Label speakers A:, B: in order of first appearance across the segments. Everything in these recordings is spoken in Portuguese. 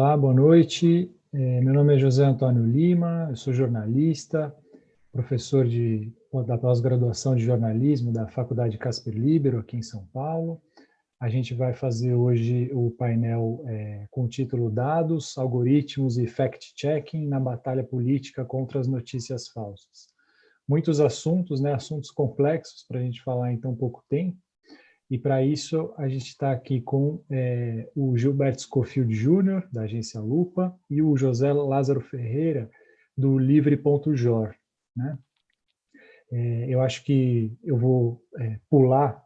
A: Olá, boa noite. Meu nome é José Antônio Lima, eu sou jornalista, professor da pós-graduação de jornalismo da Faculdade Casper Libero, aqui em São Paulo. A gente vai fazer hoje o painel com o título Dados, Algoritmos e Fact-Checking na Batalha Política contra as Notícias Falsas. Muitos assuntos, né, assuntos complexos para a gente falar em tão pouco tempo. E para isso a gente está aqui com o Gilberto Scofield Jr., da agência Lupa, e o José Lázaro Ferreira, do Livre.jor. Né? Eu acho que eu vou pular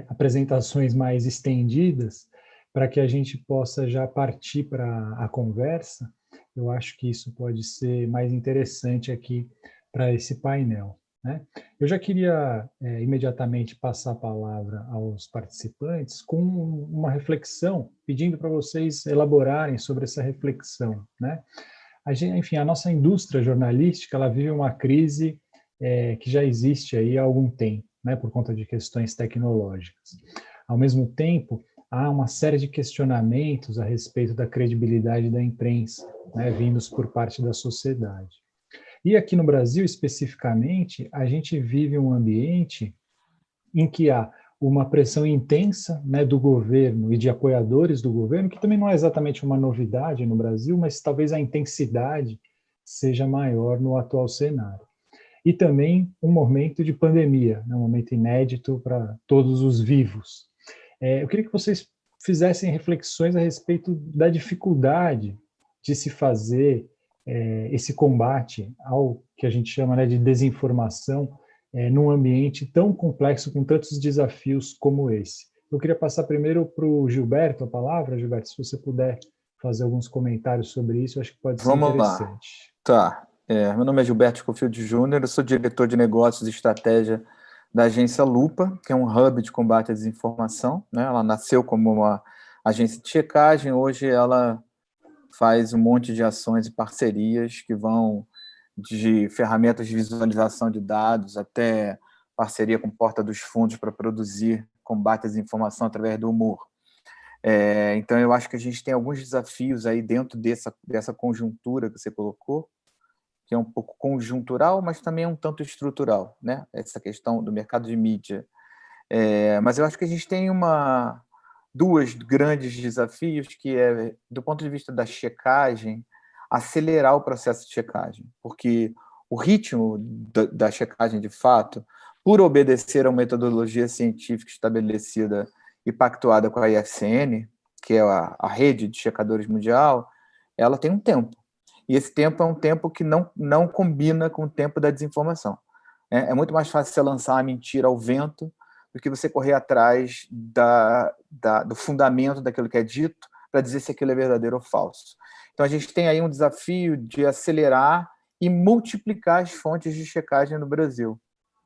A: apresentações mais estendidas para que a gente possa já partir para a conversa. Eu acho que isso pode ser mais interessante aqui para esse painel. Né? Eu já queria imediatamente passar a palavra aos participantes com uma reflexão, pedindo para vocês elaborarem sobre essa reflexão. Né? Enfim, a nossa indústria jornalística ela vive uma crise que já existe aí há algum tempo, né, por conta de questões tecnológicas. Ao mesmo tempo, há uma série de questionamentos a respeito da credibilidade da imprensa, né, vindos por parte da sociedade. E aqui no Brasil, especificamente, a gente vive um ambiente em que há uma pressão intensa, né, do governo e de apoiadores do governo, que também não é exatamente uma novidade no Brasil, mas talvez a intensidade seja maior no atual cenário. E também um momento de pandemia, né, um momento inédito para todos os vivos. Eu queria que vocês fizessem reflexões a respeito da dificuldade de se fazer esse combate ao que a gente chama, né, de desinformação num ambiente tão complexo, com tantos desafios como esse. Eu queria passar primeiro para o Gilberto a palavra. Gilberto, se você puder fazer alguns comentários sobre isso, eu acho que pode ser
B: Vamos lá.
A: interessante.
B: Tá. Meu nome é Gilberto Scofield Jr., eu sou diretor de negócios e estratégia da agência Lupa, que é um hub de combate à desinformação. Né? Ela nasceu como uma agência de checagem, hoje ela faz um monte de ações e parcerias que vão de ferramentas de visualização de dados até parceria com Porta dos Fundos para produzir combate à desinformação através do humor. Então, eu acho que a gente tem alguns desafios aí dentro dessa conjuntura que você colocou, que é um pouco conjuntural, mas também é um tanto estrutural, né? Essa questão do mercado de mídia. Mas eu acho que a gente tem dois grandes desafios, que é, do ponto de vista da checagem, acelerar o processo de checagem, porque o ritmo da checagem, de fato, por obedecer a uma metodologia científica estabelecida e pactuada com a IFCN, que é a rede de checadores mundial, ela tem um tempo. E esse tempo é um tempo que não combina com o tempo da desinformação. É muito mais fácil você lançar uma mentira ao vento do que você correr atrás do fundamento daquilo que é dito para dizer se aquilo é verdadeiro ou falso. Então, a gente tem aí um desafio de acelerar e multiplicar as fontes de checagem no Brasil,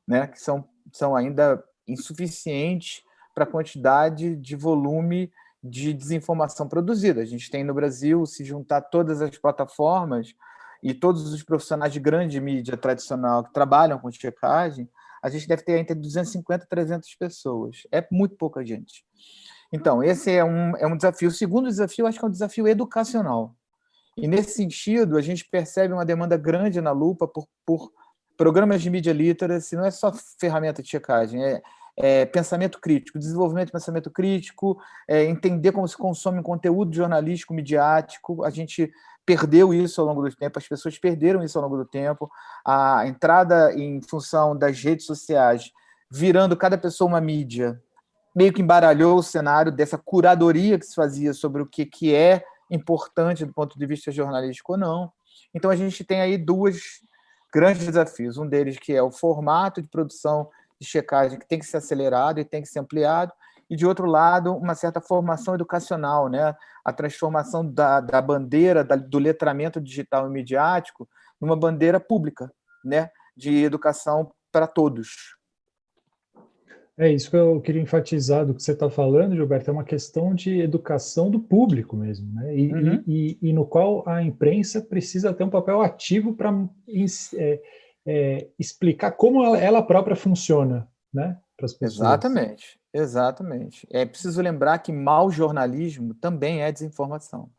B: né, que são ainda insuficientes para a quantidade de volume de desinformação produzida. A gente tem no Brasil, se juntar todas as plataformas e todos os profissionais de grande mídia tradicional que trabalham com checagem, a gente deve ter entre 250 e 300 pessoas. É muito pouca gente. Então, esse é um desafio. O segundo desafio, acho que é um desafio educacional. E, nesse sentido, a gente percebe uma demanda grande na Lupa por programas de media literacy. Não é só ferramenta de checagem, é pensamento crítico, desenvolvimento de pensamento crítico, entender como se consome um conteúdo jornalístico, midiático. A gente perdeu isso ao longo do tempo, as pessoas perderam isso ao longo do tempo. A entrada em função das redes sociais, virando cada pessoa uma mídia, meio que embaralhou o cenário dessa curadoria que se fazia sobre o que é importante do ponto de vista jornalístico ou não. Então, a gente tem aí dois grandes desafios. Um deles que é o formato de produção de checagem, que tem que ser acelerado e tem que ser ampliado, e, de outro lado, uma certa formação educacional, né? A transformação da bandeira do letramento digital e midiático numa bandeira pública, né? De educação para todos.
A: É isso que eu queria enfatizar do que você está falando, Gilberto, é uma questão de educação do público mesmo, né? E no qual a imprensa precisa ter um papel ativo para explicar como ela própria funciona, né, para as pessoas.
B: Exatamente. É preciso lembrar que mau jornalismo também é desinformação.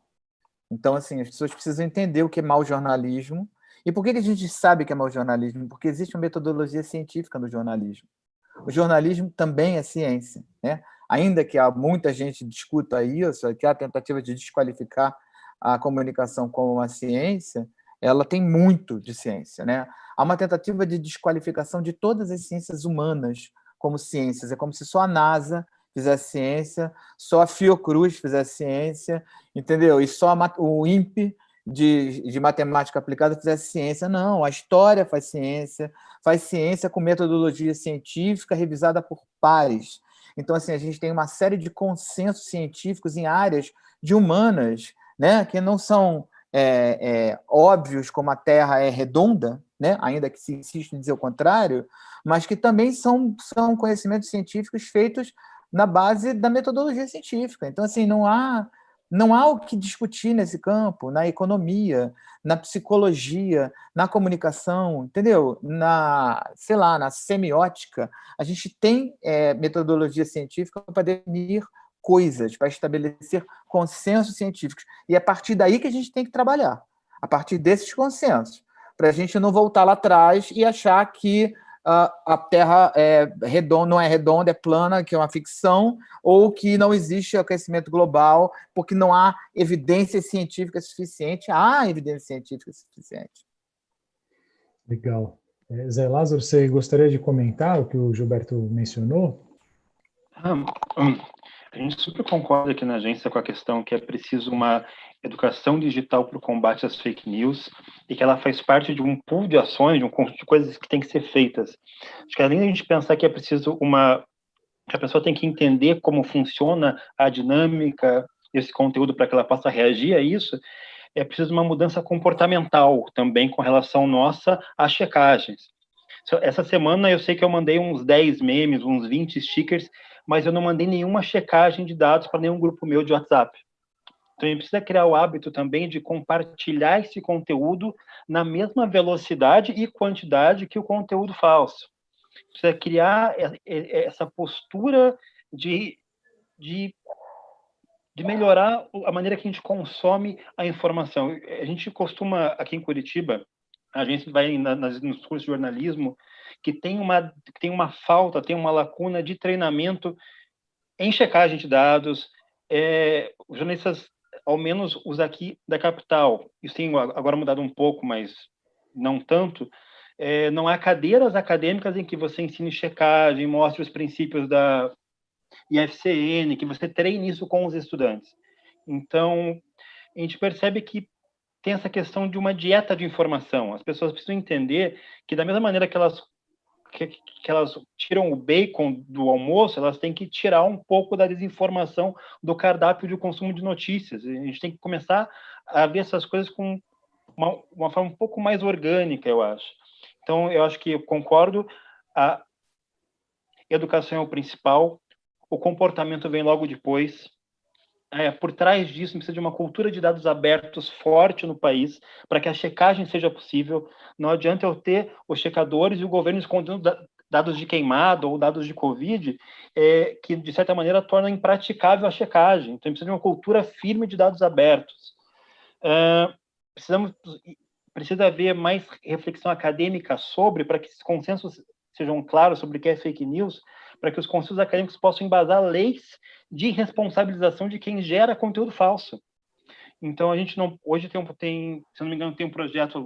B: Então, assim, as pessoas precisam entender o que é mau jornalismo. E por que a gente sabe que é mau jornalismo? Porque existe uma metodologia científica no jornalismo. O jornalismo também é ciência, né? Ainda que há muita gente discuta isso, que há a tentativa de desqualificar a comunicação como uma ciência, ela tem muito de ciência, né? Há uma tentativa de desqualificação de todas as ciências humanas como ciências. É como se só a NASA fizesse ciência, só a Fiocruz fizesse ciência, entendeu? E só o INPE de matemática aplicada fizesse ciência. Não, a história faz ciência com metodologia científica revisada por pares. Então, assim, a gente tem uma série de consensos científicos em áreas de humanas, né, que não são óbvios, como a Terra é redonda, né, ainda que se insista em dizer o contrário, mas que também são conhecimentos científicos feitos na base da metodologia científica. Então, assim, não há o que discutir nesse campo, na economia, na psicologia, na comunicação, entendeu? Sei lá, na semiótica. A gente tem metodologia científica para definir coisas, para estabelecer consensos científicos. E é a partir daí que a gente tem que trabalhar, a partir desses consensos, para a gente não voltar lá atrás e achar que a Terra não é redonda, é plana, que é uma ficção, ou que não existe aquecimento global, porque não há evidência científica suficiente. Há evidência científica suficiente.
A: Legal. Zé Lázaro, você gostaria de comentar o que o Gilberto mencionou?
C: A gente super concorda aqui na agência com a questão que é preciso uma educação digital para o combate às fake news e que ela faz parte de um pool de ações, de um conjunto de coisas que tem que ser feitas. Acho que além da gente pensar que é preciso que a pessoa tem que entender como funciona a dinâmica desse conteúdo para que ela possa reagir a isso, é preciso uma mudança comportamental também com relação nossa às checagens. Essa semana eu sei que eu mandei uns 10 memes, uns 20 stickers, mas eu não mandei nenhuma checagem de dados para nenhum grupo meu de WhatsApp. Então, a gente precisa criar o hábito também de compartilhar esse conteúdo na mesma velocidade e quantidade que o conteúdo falso. Precisa criar essa postura de melhorar a maneira que a gente consome a informação. A gente costuma, aqui em Curitiba, a gente vai nos cursos de jornalismo, que tem uma falta, tem uma lacuna de treinamento em checagem de dados. Os jornalistas, ao menos os aqui da capital, isso tem agora mudado um pouco, mas não tanto, não há cadeiras acadêmicas em que você ensine checagem, mostre os princípios da IFCN, que você treine isso com os estudantes. Então, a gente percebe que tem essa questão de uma dieta de informação. As pessoas precisam entender que, da mesma maneira que elas tiram o bacon do almoço, elas têm que tirar um pouco da desinformação do cardápio de consumo de notícias. A gente tem que começar a ver essas coisas com uma forma um pouco mais orgânica, eu acho. Então, eu acho que eu concordo, a educação é o principal, o comportamento vem logo depois. Por trás disso, precisa de uma cultura de dados abertos forte no país, para que a checagem seja possível. Não adianta eu ter os checadores e o governo escondendo dados de queimado ou dados de Covid, que, de certa maneira, tornam impraticável a checagem. Então, precisa de uma cultura firme de dados abertos. Precisa haver mais reflexão acadêmica para que esses consensos sejam claros sobre o que é fake news, para que os conselhos acadêmicos possam embasar leis de responsabilização de quem gera conteúdo falso. Então, a gente não... Hoje tem, se não me engano, tem um projeto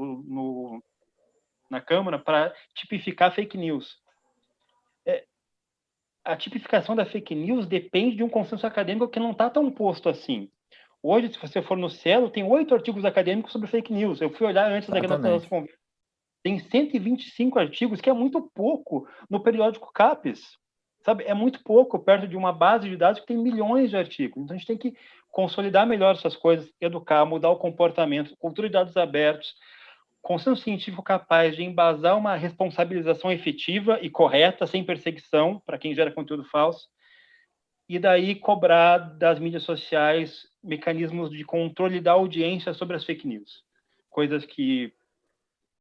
C: na Câmara para tipificar fake news. A tipificação da fake news depende de um consenso acadêmico que não está tão posto assim. Hoje, se você for no Cielo, tem 8 artigos acadêmicos sobre fake news. Eu fui olhar antes da nossa conversa. Tem 125 artigos, que é muito pouco no periódico CAPES. Sabe? É muito pouco perto de uma base de dados que tem milhões de artigos. Então, a gente tem que consolidar melhor essas coisas, educar, mudar o comportamento, cultura de dados abertos, consenso científico capaz de embasar uma responsabilização efetiva e correta, sem perseguição, para quem gera conteúdo falso, e daí cobrar das mídias sociais mecanismos de controle da audiência sobre as fake news. Coisas que,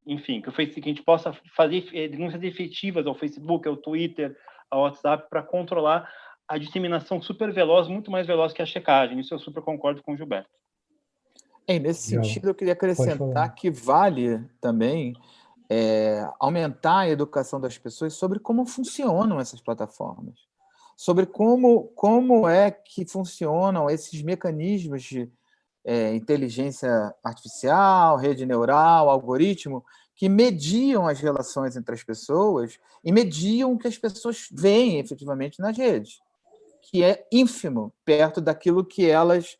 C: enfim, que a gente possa fazer denúncias efetivas ao Facebook, ao Twitter, ao WhatsApp, para controlar a disseminação super veloz, muito mais veloz que a checagem. Isso eu super concordo com o Gilberto.
B: Nesse
A: Legal.
B: sentido, eu queria
A: Pode falar.
B: acrescentar que vale também aumentar a educação das pessoas sobre como funcionam essas plataformas, sobre como é que funcionam esses mecanismos de inteligência artificial, rede neural, algoritmo, que mediam as relações entre as pessoas e mediam o que as pessoas veem efetivamente nas redes, que é ínfimo perto daquilo que elas,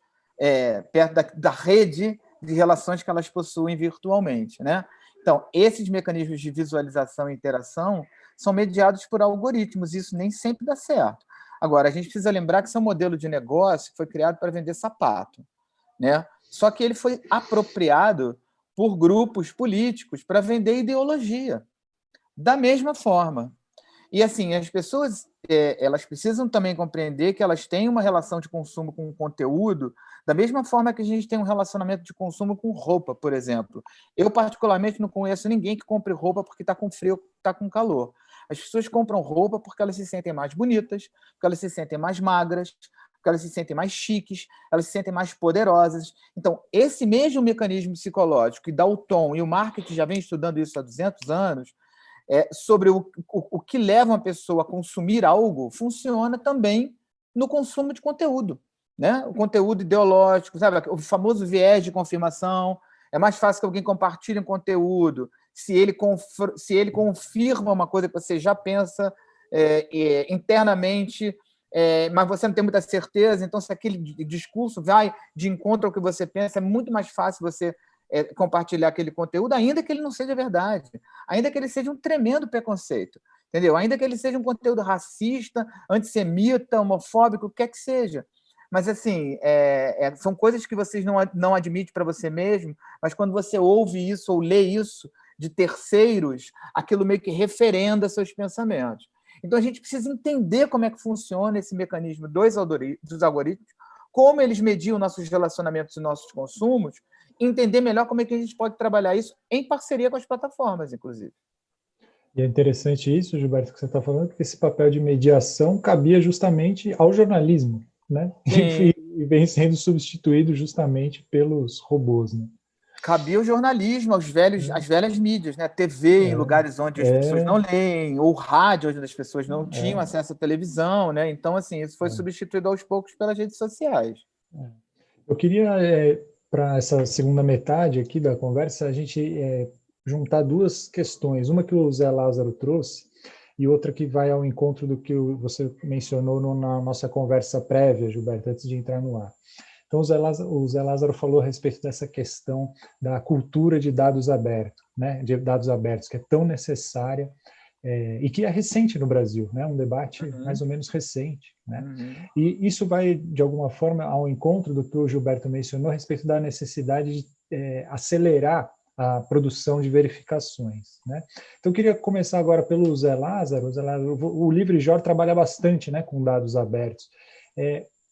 B: perto da rede de relações que elas possuem virtualmente, né? Então, esses mecanismos de visualização e interação são mediados por algoritmos, e isso nem sempre dá certo. Agora, a gente precisa lembrar que esse é um modelo de negócio que foi criado para vender sapato, né? Só que ele foi apropriado por grupos políticos para vender ideologia, da mesma forma. E assim, as pessoas elas precisam também compreender que elas têm uma relação de consumo com o conteúdo, da mesma forma que a gente tem um relacionamento de consumo com roupa, por exemplo. Eu, particularmente, não conheço ninguém que compre roupa porque está com frio, está com calor. As pessoas compram roupa porque elas se sentem mais bonitas, porque elas se sentem mais magras, porque elas se sentem mais chiques, elas se sentem mais poderosas. Então, esse mesmo mecanismo psicológico que dá o tom, e o marketing já vem estudando isso há 200 anos, sobre o que leva uma pessoa a consumir algo, funciona também no consumo de conteúdo, né? O conteúdo ideológico, sabe? O famoso viés de confirmação. É mais fácil que alguém compartilhe um conteúdo se ele confirma uma coisa que você já pensa internamente, mas você não tem muita certeza. Então, se aquele discurso vai de encontro ao que você pensa, é muito mais fácil você compartilhar aquele conteúdo, ainda que ele não seja verdade, ainda que ele seja um tremendo preconceito, entendeu? Ainda que ele seja um conteúdo racista, antissemita, homofóbico, o que quer que seja. Mas, assim, são coisas que vocês não admitem para você mesmo, mas quando você ouve isso ou lê isso de terceiros, aquilo meio que referenda seus pensamentos. Então, a gente precisa entender como é que funciona esse mecanismo dos algoritmos, como eles mediam nossos relacionamentos e nossos consumos, entender melhor como é que a gente pode trabalhar isso em parceria com as plataformas, inclusive.
A: E é interessante isso, Gilberto, que você está falando, porque esse papel de mediação cabia justamente ao jornalismo, né? E vem sendo substituído justamente pelos robôs, né?
B: Cabia o jornalismo, as velhas mídias, né? TV em lugares onde as pessoas não leem, ou rádio onde as pessoas não tinham acesso à televisão, né? Então, assim, isso foi substituído aos poucos pelas redes sociais.
A: Eu queria, para essa segunda metade aqui da conversa, a gente juntar duas questões. Uma que o Zé Lázaro trouxe e outra que vai ao encontro do que você mencionou na nossa conversa prévia, Gilberto, antes de entrar no ar. Então, o Zé Lázaro falou a respeito dessa questão da cultura de dados abertos, né, de dados abertos, que é tão necessária e que é recente no Brasil, né, um debate mais ou menos recente, né? E isso vai, de alguma forma, ao encontro do que o Gilberto mencionou a respeito da necessidade de acelerar a produção de verificações, né? Então, eu queria começar agora pelo Zé Lázaro. O LivreJor trabalha bastante, né, com dados abertos.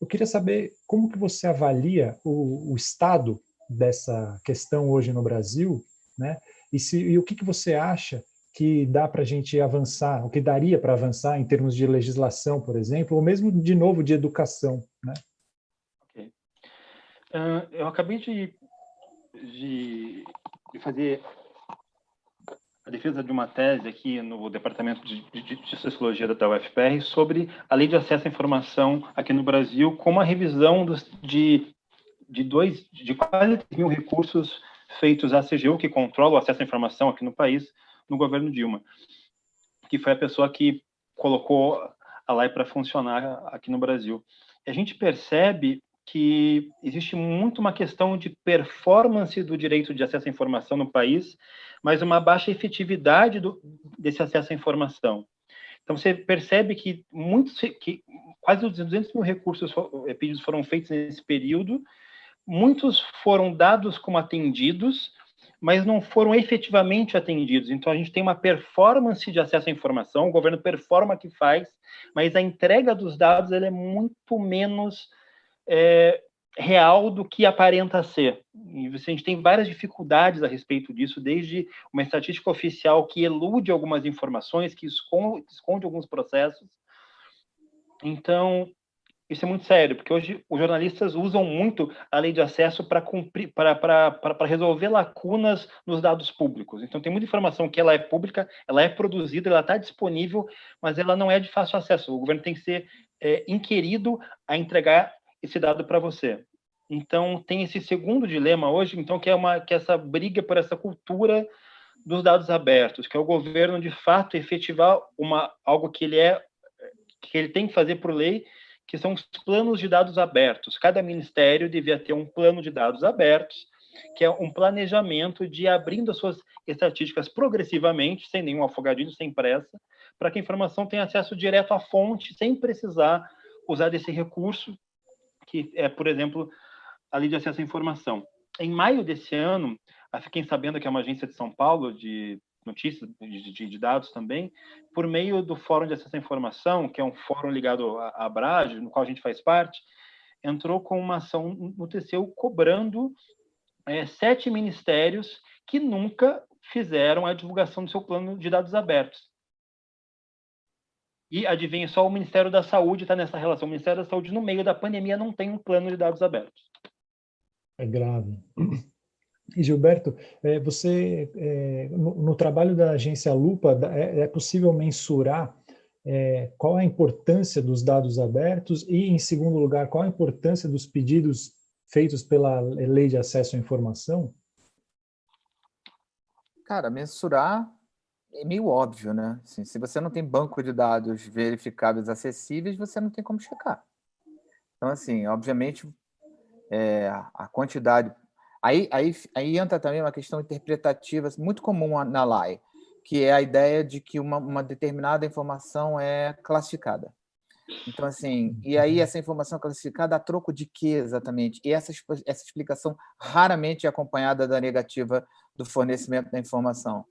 A: Eu queria saber como que você avalia o estado dessa questão hoje no Brasil, né? E o que você acha que dá para a gente avançar, o que daria para avançar em termos de legislação, por exemplo, ou mesmo, de novo, de educação, né?
C: Okay. Eu acabei de fazer a defesa de uma tese aqui no Departamento de Sociologia da UFPR sobre a Lei de Acesso à Informação aqui no Brasil, com uma revisão de quase 3.000 recursos feitos à CGU, que controla o acesso à informação aqui no país, no governo Dilma, que foi a pessoa que colocou a lei para funcionar aqui no Brasil. E a gente percebe que existe muito uma questão de performance do direito de acesso à informação no país, mas uma baixa efetividade desse acesso à informação. Então, você percebe que quase os 200 mil recursos pedidos foram feitos nesse período, muitos foram dados como atendidos, mas não foram efetivamente atendidos. Então, a gente tem uma performance de acesso à informação, o governo performa que faz, mas a entrega dos dados ela é muito menos real do que aparenta ser. E a gente tem várias dificuldades a respeito disso, desde uma estatística oficial que elude algumas informações, que esconde alguns processos. Então, isso é muito sério, porque hoje os jornalistas usam muito a lei de acesso para resolver lacunas nos dados públicos. Então, tem muita informação que ela é pública, ela é produzida, ela está disponível, mas ela não é de fácil acesso. O governo tem que ser inquirido a entregar esse dado para você. Então, tem esse segundo dilema hoje, então, que é essa briga por essa cultura dos dados abertos, que é o governo, de fato, efetivar algo que ele tem que fazer por lei, que são os planos de dados abertos. Cada ministério devia ter um plano de dados abertos, que é um planejamento de abrindo as suas estatísticas progressivamente, sem nenhum afogadilho, sem pressa, para que a informação tenha acesso direto à fonte, sem precisar usar desse recurso, que é, por exemplo, a lei de acesso à informação. Em maio desse ano, fiquem sabendo que é uma agência de São Paulo, de notícias, de dados também, por meio do Fórum de Acesso à Informação, que é um fórum ligado à Abrage, no qual a gente faz parte, entrou com uma ação no TCU cobrando 7 ministérios que nunca fizeram a divulgação do seu plano de dados abertos. E adivinha, só o Ministério da Saúde está nessa relação. O Ministério da Saúde, no meio da pandemia, não tem um plano de dados abertos.
A: É grave. E, Gilberto, você, no trabalho da agência Lupa, é possível mensurar qual a importância dos dados abertos e, em segundo lugar, qual a importância dos pedidos feitos pela Lei de Acesso à Informação?
B: Cara, mensurar é meio óbvio, né? Assim, se você não tem banco de dados verificáveis acessíveis, você não tem como checar. Então, assim, obviamente, a quantidade... Aí entra também uma questão interpretativa muito comum na LAI, que é a ideia de que uma determinada informação é classificada. Então, assim, e aí essa informação classificada a troco de quê exatamente? E essa explicação raramente é acompanhada da negativa do fornecimento da informação.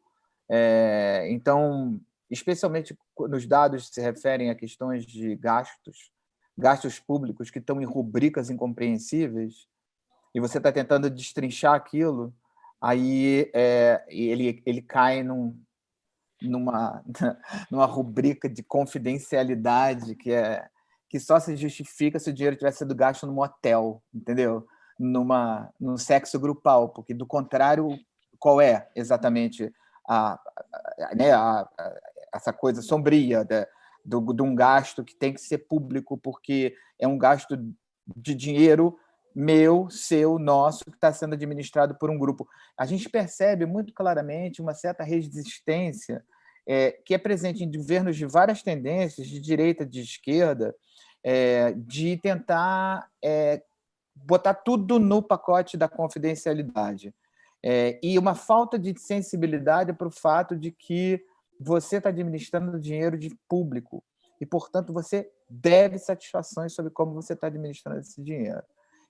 B: Então, especialmente nos dados que se referem a questões de gastos públicos que estão em rubricas incompreensíveis, e você está tentando destrinchar aquilo, aí ele cai numa rubrica de confidencialidade que só se justifica se o dinheiro tivesse sido gasto num hotel, entendeu? Num sexo grupal, porque, do contrário, qual é exatamente essa coisa sombria de um gasto que tem que ser público, porque é um gasto de dinheiro meu, seu, nosso, que está sendo administrado por um grupo. A gente percebe muito claramente uma certa resistência que é presente em governos de várias tendências, de direita, de esquerda, de tentar botar tudo no pacote da confidencialidade. E uma falta de sensibilidade para o fato de que você está administrando dinheiro de público e, portanto, você deve satisfações sobre como você está administrando esse dinheiro.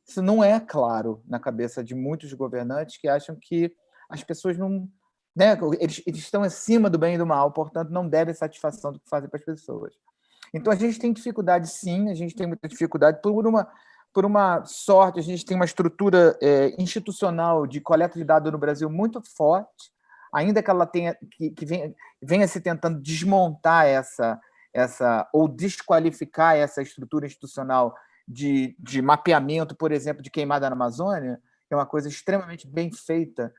B: Isso não é claro na cabeça de muitos governantes que acham que as pessoas não... Né, eles estão acima do bem e do mal, portanto, não devem satisfação do que fazem para as pessoas. Então, a gente tem dificuldade, sim, a gente tem muita dificuldade por uma sorte, a gente tem uma estrutura institucional de coleta de dados no Brasil muito forte, ainda que ela venha se tentando desmontar ou desqualificar essa estrutura institucional de mapeamento, por exemplo, de queimada na Amazônia, que é uma coisa extremamente bem feita.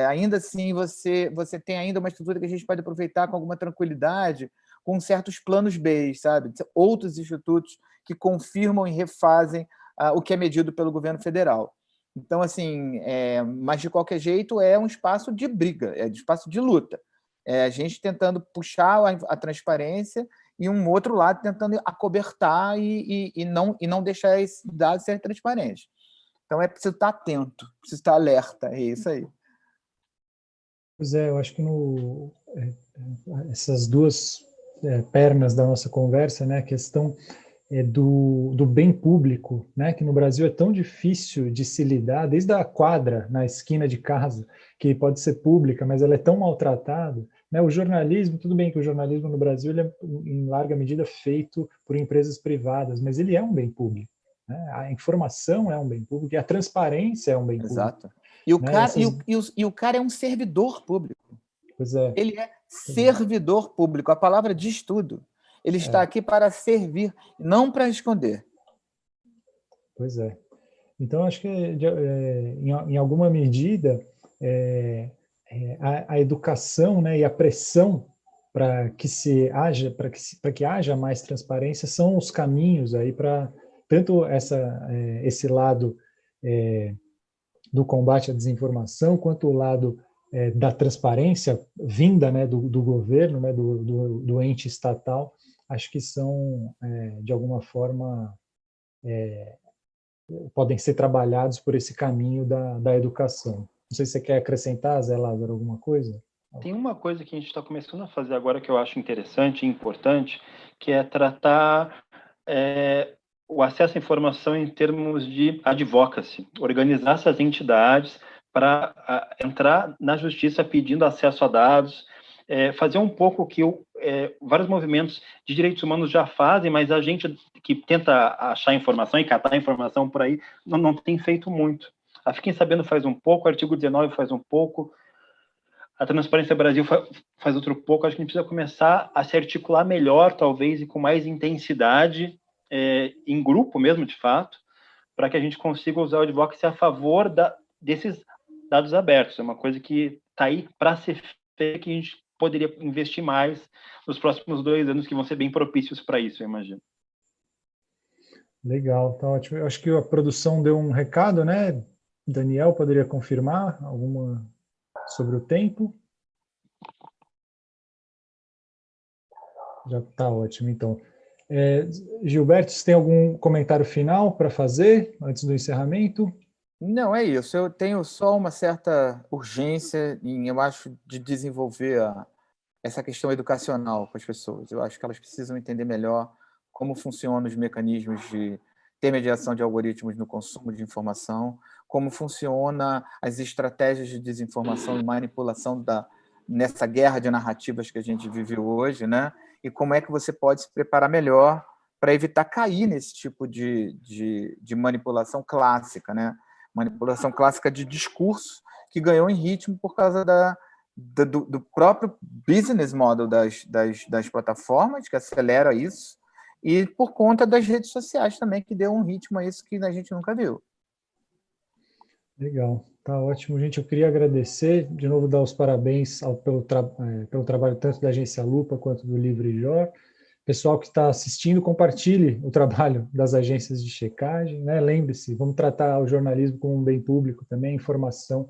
B: Ainda assim, você tem ainda uma estrutura que a gente pode aproveitar com alguma tranquilidade, com certos planos B, sabe? Outros institutos que confirmam e refazem o que é medido pelo governo federal. Então, assim, mas de qualquer jeito é um espaço de briga, é um espaço de luta. A gente tentando puxar a transparência e um outro lado tentando acobertar e não deixar esses dados serem transparentes. Então, é preciso estar atento, preciso estar alerta, é isso aí.
A: Pois eu acho que essas duas pernas da nossa conversa, né, a questão do bem público, né, que no Brasil é tão difícil de se lidar, desde a quadra na esquina de casa, que pode ser pública, mas ela é tão maltratada, né? O jornalismo, tudo bem que o jornalismo no Brasil ele é, em larga medida, feito por empresas privadas, mas ele é um bem público, né? A informação é um bem público e a transparência é um bem público.
B: Exato. E o cara é um servidor público.
A: Pois é.
B: Ele é servidor público. A palavra diz tudo. Ele está aqui para servir, não para esconder.
A: Pois é. Então, acho que, em alguma medida, a educação, né, e a pressão para que haja mais transparência são os caminhos aí para tanto esse lado do combate à desinformação, quanto o lado da transparência vinda, né, do governo, né, do ente estatal, acho que são, de alguma forma, podem ser trabalhados por esse caminho da educação. Não sei se você quer acrescentar, Zé Lázaro, alguma coisa?
C: Tem uma coisa que a gente está começando a fazer agora que eu acho interessante e importante, que é tratar o acesso à informação em termos de advocacy, organizar essas entidades para entrar na justiça pedindo acesso a dados, fazer um pouco o que vários movimentos de direitos humanos já fazem, mas a gente que tenta achar informação e catar informação por aí não tem feito muito. A Fiquem Sabendo faz um pouco, o artigo 19 faz um pouco, a Transparência Brasil faz outro pouco. Acho que a gente precisa começar a se articular melhor, talvez, e com mais intensidade, em grupo mesmo, de fato, para que a gente consiga usar o advocacy a favor desses dados abertos. É uma coisa que está aí para ser feita, que a gente poderia investir mais nos próximos 2 anos, que vão ser bem propícios para isso, eu imagino.
A: Legal, tá ótimo. Eu acho que a produção deu um recado, né? Daniel poderia confirmar alguma sobre o tempo? Já está ótimo, então. Gilberto, você tem algum comentário final para fazer antes do encerramento?
B: Não, é isso. Eu tenho só uma certa urgência eu acho, de desenvolver essa questão educacional com as pessoas. Eu acho que elas precisam entender melhor como funcionam os mecanismos de intermediação de algoritmos no consumo de informação, como funciona as estratégias de desinformação e manipulação nessa guerra de narrativas que a gente vive hoje, né? E como é que você pode se preparar melhor para evitar cair nesse tipo de manipulação clássica, né? Manipulação clássica de discurso que ganhou em ritmo por causa do próprio business model das plataformas, que acelera isso, e por conta das redes sociais também, que deu um ritmo a isso que a gente nunca viu.
A: Legal, tá ótimo. Gente, eu queria agradecer, de novo dar os parabéns pelo trabalho tanto da Agência Lupa quanto do Livre Jor. Pessoal que está assistindo, compartilhe o trabalho das agências de checagem, né? Lembre-se, vamos tratar o jornalismo como um bem público também, informação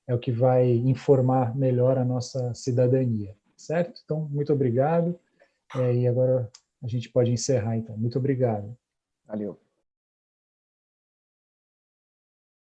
A: é o que vai informar melhor a nossa cidadania, certo? Então, muito obrigado, e agora a gente pode encerrar, então. Muito obrigado.
B: Valeu.